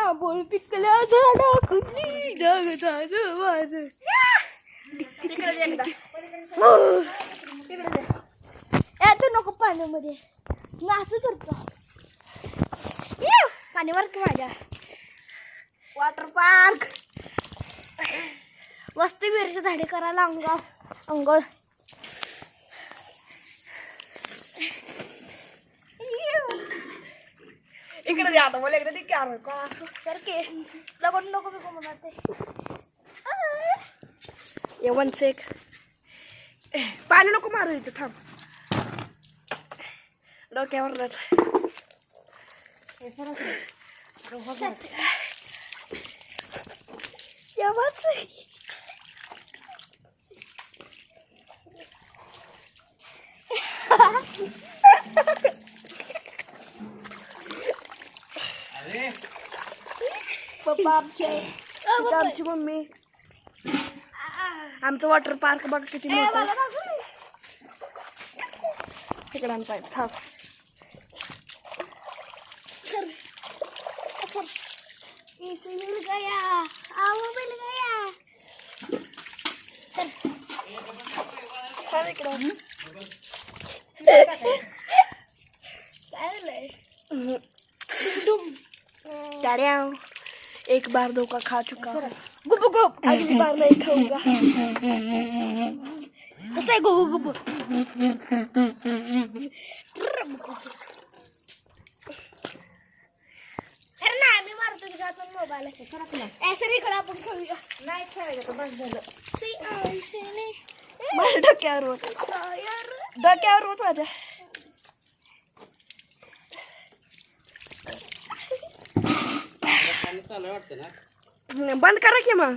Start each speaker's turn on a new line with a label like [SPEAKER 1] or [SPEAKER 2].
[SPEAKER 1] आंबोळ पिकल्या झाडाखाली जगताचं माझं. तू नको पाण्यामध्ये मी असं करतो. पाणी मार की माझ्या. वॉटर पार्क मस्त विहिरीच्या झाडे करायला अंघोळ. इकडे द्या आता मला इकडे दे की का असं तर की दगड नको बिको मला ते येवन शेक. पाणी नको मारू इथं थांब. डोक्यावर जात येवाच पप्पा आमची मम्मी. आमचं वॉटर पार्क बघ किती मोठं. तिकडे आणताय थांब. मिल गया आओ मिल गया. क्या एक बार धोखा खा चुका गुब गुब अगली बार नहीं खाऊंगा. कसं आहे गुब गुब. सर ना आम्ही मारतो तुझ्या मोबाईल सर इकडे आपण खेळूया. नाही खेळायचं बस झालं. माझ्या डोक्यावर होत माझ्या. बंद करा की मग.